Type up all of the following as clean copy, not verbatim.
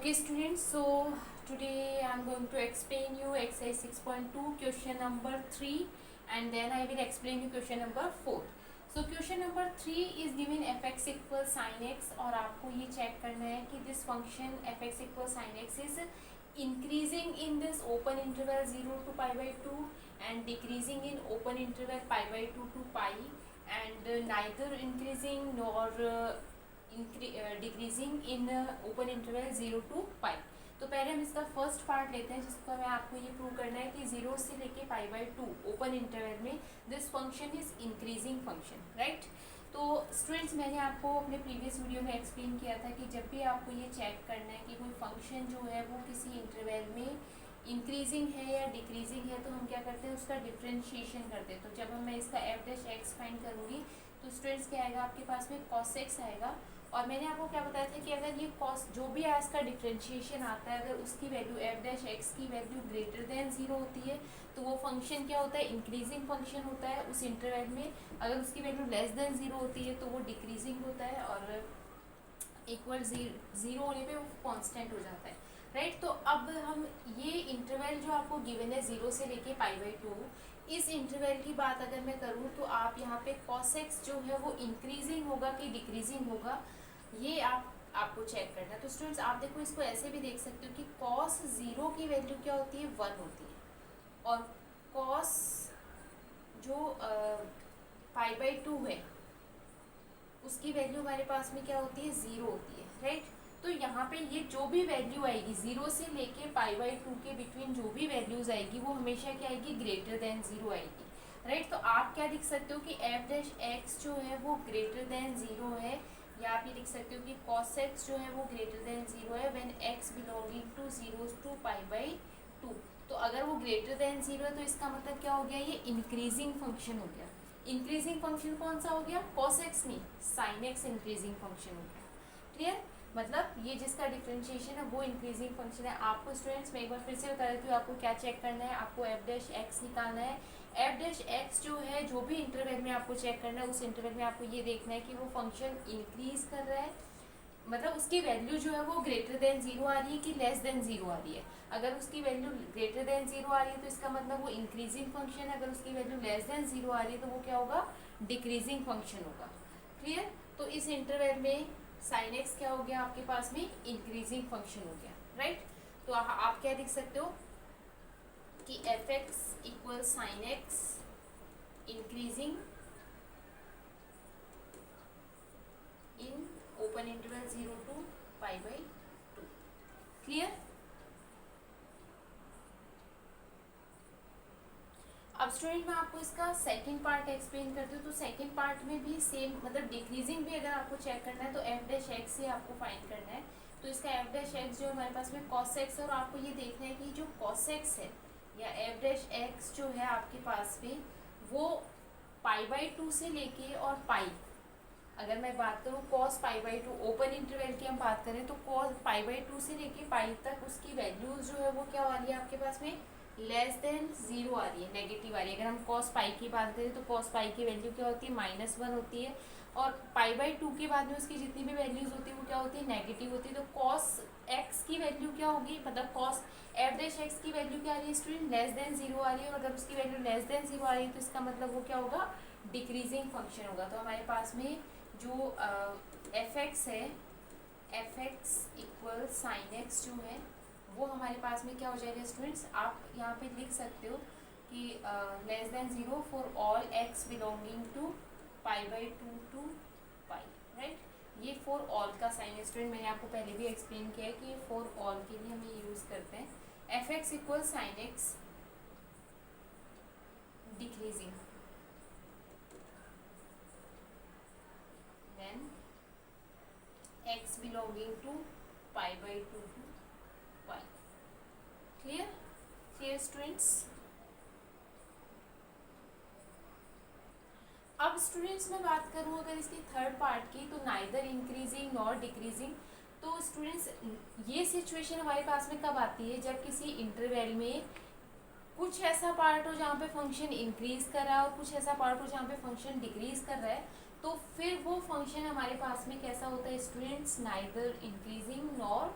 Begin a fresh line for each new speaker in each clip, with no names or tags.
Okay students, so today I am going to explain you exercise 6.2 question number 3 and then I will explain you question number 4. So question number 3 is given fx equals sin x और आपको ये check करना है कि this function fx equals sin x is increasing in this open interval 0 to pi by 2 and decreasing in open interval pi by 2 to pi and neither increasing nor decreasing in open interval 0 to पाई. तो पहले हम इसका first part लेते हैं जिसको मैं आपको ये प्रूव करना है कि 0 से लेके पाई बाई 2 ओपन इंटरवल में this function is increasing function, right. तो स्टूडेंट्स मैंने आपको अपने प्रीवियस वीडियो में एक्सप्लेन किया था कि जब भी आपको ये चेक करना है कि कोई फंक्शन जो है वो किसी इंटरवल में इंक्रीजिंग है या डिक्रीजिंग है तो हम क्या करते हैं, उसका डिफ्रेंशिएशन करते हैं. तो जब मैं इसका एफ डैश एक्स फाइंड करूँगी तो स्टूडेंट्स क्या आएगा, आपके पास में कॉस एक्स आएगा. और मैंने आपको क्या बताया था कि अगर ये कॉस जो भी आज का डिफ्रेंशिएशन आता है अगर उसकी वैल्यू एफ डैश एक्स की वैल्यू ग्रेटर देन 0 होती है तो वो फंक्शन क्या होता है, इंक्रीजिंग फंक्शन होता है उस इंटरवल में. अगर उसकी वैल्यू लेस देन 0 होती है तो वो डिक्रीजिंग होता है और इक्वल 0 होने पे वो कांस्टेंट हो जाता है, राइट. तो अब हम ये इंटरवल जो आपको गिवन है 0 से लेके पाई बाई 2, इस इंटरवल की बात अगर मैं करूँ तो आप यहाँ पे cos x जो है वो इंक्रीजिंग होगा कि डिक्रीजिंग होगा, ये आपको चेक करना है. तो स्टूडेंट्स आप देखो इसको ऐसे भी देख सकते हो कि cos 0 की वैल्यू क्या होती है, 1 होती है और cos जो पाई बाई 2 है उसकी वैल्यू हमारे पास में क्या होती है, 0 होती है, राइट. तो यहाँ पे ये जो भी वैल्यू आएगी 0 से लेके पाई बाई 2 के बिटवीन जो भी वैल्यूज आएगी वो हमेशा क्या आएगी, ग्रेटर देन 0 आएगी, राइट. तो आप क्या लिख सकते हो कि एफ डैश एक्स जो है वो ग्रेटर देन 0 है, या आप ये लिख सकते हो कि cos x जो है वो ग्रेटर देन 0 है when x belonging to 0 to pi by 2. तो अगर वो ग्रेटर देन 0 है तो इसका मतलब क्या हो गया, ये इंक्रीजिंग फंक्शन हो गया. इंक्रीजिंग फंक्शन कौन सा हो गया, cos x नहीं, sin x इंक्रीजिंग फंक्शन हो गया. क्लियर, मतलब ये जिसका डिफरेंशिएशन है वो इंक्रीजिंग फंक्शन है. आपको स्टूडेंट्स मैं एक बार फिर से बता देती हूँ आपको क्या चेक करना है, आपको एफ डैश एक्स निकालना है. एफ डैश एक्स जो है जो भी इंटरवल में आपको चेक करना है उस इंटरवल में आपको ये देखना है कि वो फंक्शन इंक्रीज कर रहा है, मतलब उसकी वैल्यू जो है वो ग्रेटर देन 0 आ रही है कि लेस देन 0 आ रही है. अगर उसकी वैल्यू ग्रेटर देन 0 आ रही है तो इसका मतलब वो इंक्रीजिंग फंक्शन है, अगर उसकी वैल्यू लेस देन 0 आ रही है तो वो क्या होगा, डिक्रीजिंग फंक्शन होगा. क्लियर. तो इस इंटरवल में साइन एक्स क्या हो गया, आपके पास में इंक्रीजिंग फंक्शन हो गया, राइट. तो आप क्या लिख सकते हो कि F X equal sine X increasing in open interval 0 to pi by 2. Clear. अब स्टूडेंट मैं आपको इसका सेकंड पार्ट एक्सप्लेन करती हूँ. तो सेकंड पार्ट में भी सेम, मतलब डिक्रीजिंग भी अगर आपको चेक करना है तो एफ डैश एक्स से आपको फाइंड करना है. तो इसका एफ डैश एक्स जो हमारे पास में cos x है और आपको ये देखना है कि जो cos x है या एफ डैश एक्स जो है आपके पास में वो पाई बाई 2 से लेके और पाई, अगर मैं बात करूँ cos pi by 2 open interval की हम बात करें तो cos पाई बाई 2 से लेके पाई तक उसकी वैल्यूज जो है वो क्या आ रही है आपके पास में, लेस देन 0 आ रही है, नेगेटिव आ रही है. अगर हम cos पाई की बात करें तो cos पाई की वैल्यू क्या होती है, -1 होती है और पाई बाई 2 के बाद में उसकी जितनी भी वैल्यूज होती है वो क्या होती है, नेगेटिव होती है. तो cos x की वैल्यू क्या होगी, मतलब cos एफ डैश एक्स की वैल्यू क्या आ रही है स्टूडेंट, लेस देन 0 आ रही है और अगर उसकी वैल्यू लेस देन 0 आ रही है तो इसका मतलब वो क्या होगा, डिक्रीजिंग फंक्शन होगा. तो हमारे पास में जो एफ एक्स है, F X equal sine x जो है वो हमारे पास में क्या हो जाएगा स्टूडेंट्स, आप यहाँ पे लिख सकते हो कि less than 0 for all X belonging to pi by 2 to pi, right. ये फॉर ऑल का साइन है स्टूडेंट, मैंने आपको पहले भी एक्सप्लेन किया है कि ये फॉर ऑल के लिए हम ये यूज़ करते हैं. F X equal sine X decreasing then X belonging to pi by 2 to pi. Clear, clear students. अब स्टूडेंट्स मैं बात करूँ अगर इसकी थर्ड पार्ट की तो नाइदर इंक्रीजिंग नॉर डिक्रीजिंग. तो स्टूडेंट्स ये सिचुएशन हमारे पास में कब आती है, जब किसी इंटरवल में कुछ ऐसा पार्ट हो जहाँ पे फंक्शन इंक्रीज कर रहा है और कुछ ऐसा पार्ट हो जहाँ पे फंक्शन डिक्रीज कर रहा है, तो फिर वो फंक्शन हमारे पास में कैसा होता है students, neither increasing nor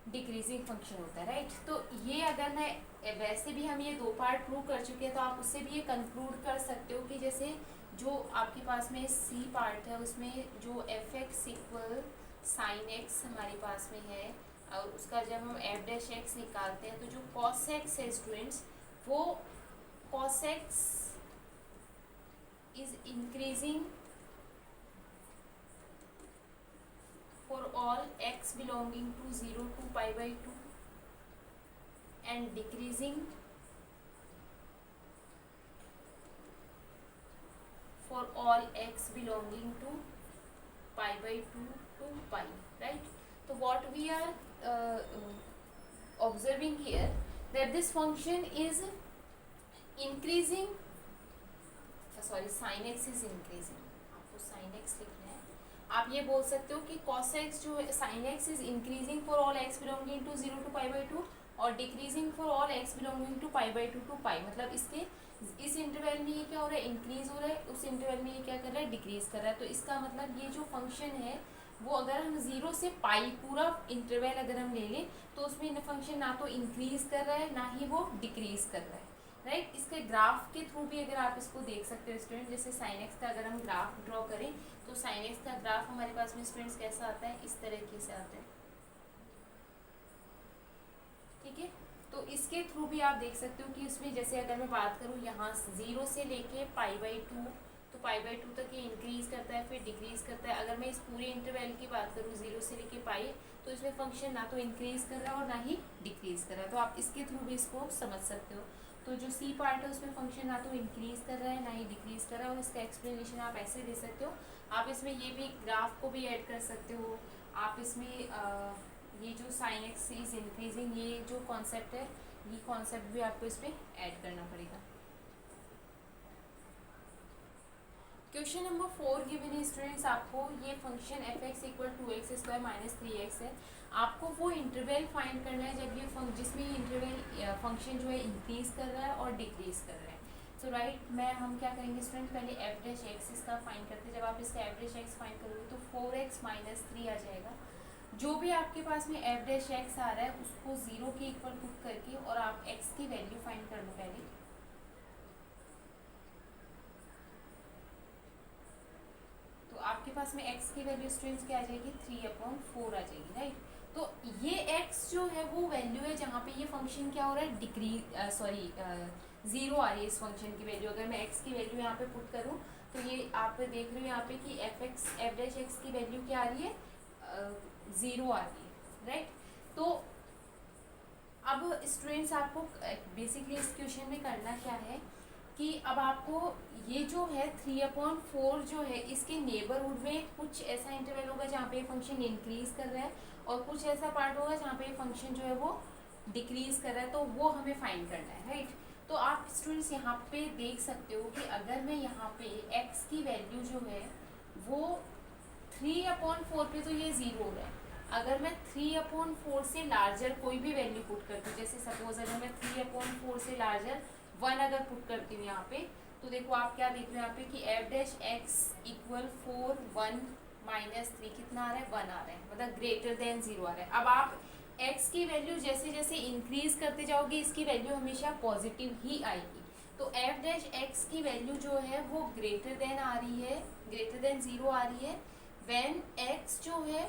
decreasing function होता है, राइट। तो ये अगर मैं वैसे भी हम ये दो पार्ट प्रूव कर चुके हैं, तो आप उससे भी ये कंक्लूड कर सकते हो कि जैसे जो आपके पास में सी पार्ट है उसमें जो F X equal sine x हमारे पास में है, और उसका जब हम एफ डैश एक्स निकालते हैं तो जो कॉस एक्स है स्टूडेंट्स, वो cos x is increasing for all x belonging to 0 to pi by 2 and decreasing for all x belonging to pi by 2 to pi, right? So what we are observing here, that this function is increasing, sin x is increasing, आपको sin x लिखना है। आप ये बोल सकते हो कि cos x जो sin x is increasing for all x belonging to 0 to pi by 2 और decreasing for all x belonging to pi by 2 to pi, मतलब इसके इस इंटरवल में ये क्या हो रहा है, इंक्रीज हो रहा है, उस इंटरवल में ये क्या कर रहा है, डिक्रीज कर रहा है। तो इसका मतलब ये जो फंक्शन है वो अगर हम 0 से पाई पूरा इंटरवल अगर हम ले लें तो उसमें फंक्शन ना तो इंक्रीज कर रहा है ना ही वो डिक्रीज कर रहा है, राइट। इसके ग्राफ के थ्रू भी अगर आप इसको देख सकते हो स्टूडेंट, जैसे साइन एक्स का अगर हम ग्राफ ड्रॉ करें तो साइन एक्स का ग्राफ हमारे पास में स्टूडेंट्स कैसा आता है, इस तरीके से आता है, ठीक है। तो इसके थ्रू भी आप देख सकते हो कि इसमें जैसे अगर मैं बात करूँ यहाँ 0 से लेके पाई बाई 2, तो पाई बाई 2 तक ये इंक्रीज करता है फिर डिक्रीज करता है। अगर मैं इस पूरे इंटरवल की बात करूँ 0 से लेके पाई, तो इसमें फंक्शन ना तो इंक्रीज कर रहा है और ना ही डिक्रीज कर रहा है। तो आप इसके थ्रू भी इसको समझ सकते हो। तो जो सी पार्ट है उसमें फंक्शन ना तो इंक्रीज कर रहा है ना ही डिक्रीज कर रहा है, और इसका एक्सप्लेनेशन आप ऐसे दे सकते हो। आप इसमें ये भी ग्राफ को भी ऐड कर सकते हो। आप इसमें ये जो साइन एक्स इज इंक्रीजिंग, ये जो कॉन्सेप्ट है, ये कॉन्सेप्ट भी आपको इसमें ऐड करना पड़ेगा। क्वेश्चन नंबर 4 गिवन है स्टूडेंट्स, आपको ये function F X equal 2x square minus 3x है। आपको वो इंटरवल फाइंड करना है जब ये जिसमें ये इंटरवल फंक्शन जो है इंक्रीज कर रहा है और डिक्रीज कर रहा है। सो राइट, हम क्या करेंगे स्टूडेंट, पहले एफ डैश एक्स इसका फाइंड करते हैं। जब आप इसका एफ डैश एक्स फाइंड करोगे तो 4x माइनस 3 आ जाएगा। जो भी आपके पास में एफ डैश एक्स आ रहा है उसको 0 के इक्वल पुट करके और आप x की वैल्यू फाइंड कर लो पहले। तो आपके पास में x की वैल्यू स्टूडेंट्स क्या आ जाएगी, 3/4 आ जाएगी, राइट। तो ये x जो है वो वैल्यू है जहाँ पे ये फंक्शन क्या हो रहा है, डिक्रीज 0 आ रही है इस फंक्शन की वैल्यू। अगर मैं x की वैल्यू यहाँ पे पुट करूँ तो ये आप देख रहे हो यहाँ पे कि एफ डैश एक्स की वैल्यू क्या आ रही है, 0 आ रही है, राइट। तो अब स्टूडेंट्स आपको बेसिकली इस क्वेश्चन में करना क्या है कि अब आपको ये जो है 3/4 जो है इसके नेबरहुड में कुछ ऐसा इंटरवल होगा जहाँ पे फंक्शन इंक्रीज कर रहा है और कुछ ऐसा पार्ट होगा जहाँ पे फंक्शन जो है वो डिक्रीज कर रहा है, तो वो हमें फाइंड करना है, राइट। तो आप स्टूडेंट्स यहाँ पे देख सकते हो कि अगर मैं यहाँ पे x की वैल्यू जो है वो 3/4 पे, तो ये 0 हो रहा है। अगर मैं 3/4 से लार्जर कोई भी वैल्यू पुट करती हूँ, जैसे सपोज अगर मैं 3/4 से लार्जर 1 अगर पुट करती हूँ यहाँ पे, तो देखो आप क्या देख रहे हो यहाँ पे कि F dash x equal 4 1 minus 3 कितना आ रहा है, 1 आ रहा है, मतलब ग्रेटर देन 0 आ रहा है। अब आप x की वैल्यू जैसे जैसे इंक्रीज करते जाओगे इसकी वैल्यू हमेशा पॉजिटिव ही आएगी। तो एफ डैश एक्स की वैल्यू जो है वो ग्रेटर देन आ रही है, ग्रेटर देन 0 आ रही है व्हेन x जो है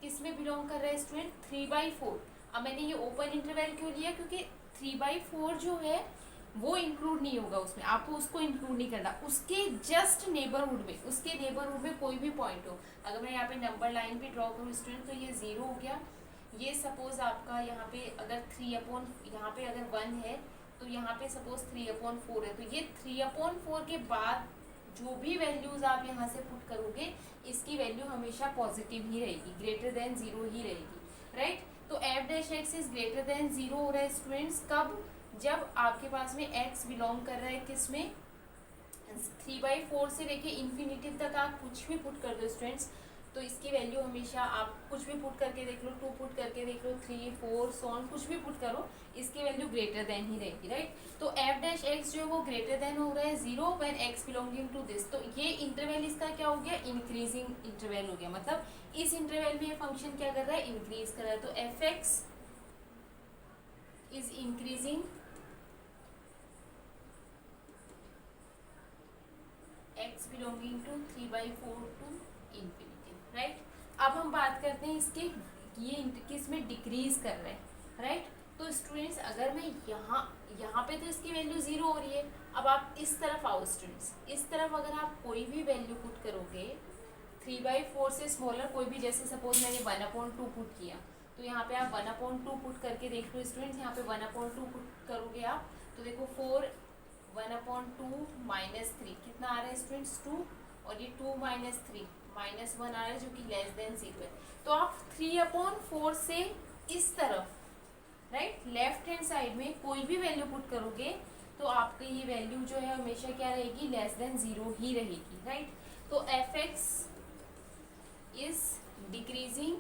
किस में बिलोंग कर रहा है स्टूडेंट, 3/4। अब मैंने ये ओपन इंटरवल क्यों लिया, क्योंकि 3/4 जो है वो इंक्लूड नहीं होगा उसमें, आपको उसको इंक्लूड नहीं करना, उसके जस्ट नेबरहुड में, उसके नेबरहुड में कोई भी पॉइंट हो। अगर मैं यहाँ पे नंबर लाइन भी ड्रॉ करूँ स्टूडेंट तो ये 0 हो गया। ये सपोज आपका यहाँ पे अगर यहाँ पे अगर 1 है तो यहाँ पे सपोज 3/4 है, तो ये 3/4 के बाद जो भी वैल्यूज आप यहाँ से पुट करोगे इसकी वैल्यू हमेशा पॉजिटिव ही रहेगी, ग्रेटर देन 0 ही रहेगी, राइट। तो F dash x is greater than 0 हो रहा है स्टूडेंट्स कब, जब आपके पास में x बिलोंग कर रहा है किस में, 3/4 से लेके इन्फिनिटी तक आप कुछ भी पुट कर दो स्टूडेंट्स, तो इसकी वैल्यू हमेशा आप कुछ भी पुट करके देख लो, 2 पुट करके देख लो, 3, 4 सो ऑन, कुछ भी पुट करो, इसकी वैल्यू ग्रेटर देन ही रहेगी, राइट। तो एफ डैश एक्स जो है वो ग्रेटर देन हो रहा है 0 when X belonging to this. तो ये इंटरवल इसका क्या हो गया, इंक्रीजिंग इंटरवल हो गया, मतलब इस इंटरवल में ये फंक्शन क्या कर रहा है, इंक्रीज कर रहा है। तो F X is increasing X belonging to 3/4 to infinity, right. अब हम बात करते हैं इसके, ये किस में डिक्रीज कर रहे हैं, राइट। तो स्टूडेंट्स अगर मैं यहाँ पे तो इसकी वैल्यू 0 हो रही है। अब आप इस तरफ आओ स्टूडेंट्स, इस तरफ अगर आप कोई भी वैल्यू पुट करोगे 3/4 से स्मॉलर कोई भी, जैसे सपोज मैंने 1/2 पुट किया, तो यहाँ पे आप 1/2 पुट करके देख लो स्टूडेंट्स। यहाँ पे 1/2 पुट करोगे आप तो देखो 4 1/2 -3 कितना आ रहा है स्टूडेंट्स 2, और ये 2 -3 -1 आ रहा है जो कि लेस देन 0 है। तो आप 3/4 से इस तरफ, राइट, लेफ्ट हैंड साइड में कोई भी वैल्यू पुट करोगे तो आपकी ये वैल्यू जो है हमेशा क्या रहेगी, लेस देन 0 ही रहेगी, राइट। तो F X is decreasing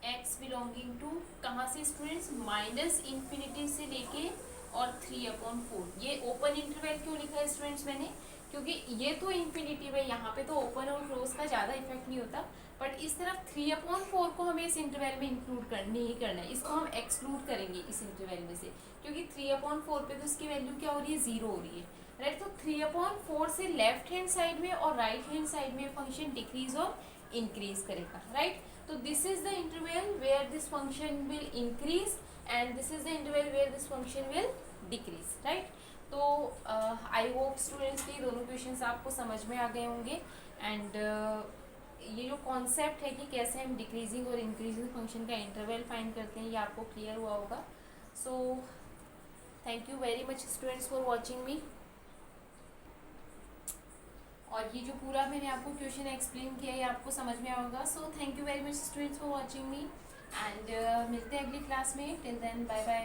X belonging to, कहाँ से स्टूडेंट्स, -∞ से लेके और 3/4। ये ओपन इंटरवल क्यों लिखा है स्टूडेंट्स मैंने, क्योंकि ये तो इंफिनिटी में, यहाँ पे तो ओपन और क्लोज का ज़्यादा इफेक्ट नहीं होता, बट इस तरफ 3/4 को हमें इस इंटरवल में इंक्लूड नहीं करना है, इसको हम एक्सक्लूड करेंगे इस इंटरवल में से, क्योंकि 3/4 पे तो इसकी वैल्यू क्या हो रही है, 0 हो रही है, राइट। तो 3/4 से लेफ्ट हैंड साइड में और राइट हैंड साइड में फंक्शन डिक्रीज और इंक्रीज करेगा, right. So this is the interval where this function will increase and this is the interval where this function will decrease, right? तो I hope students के दोनों questions आपको समझ में आ गए होंगे, एंड ये जो कॉन्सेप्ट है कि कैसे हम डिक्रीजिंग और इंक्रीजिंग फंक्शन का इंटरवल फाइंड करते हैं ये आपको क्लियर हुआ होगा। सो thank you very much students for watching मी। और ये जो पूरा मैंने आपको क्वेश्चन एक्सप्लेन किया ये आपको समझ में आएगा। So thank you very much students for watching me, and मिलते हैं अगली क्लास में। Till then bye bye.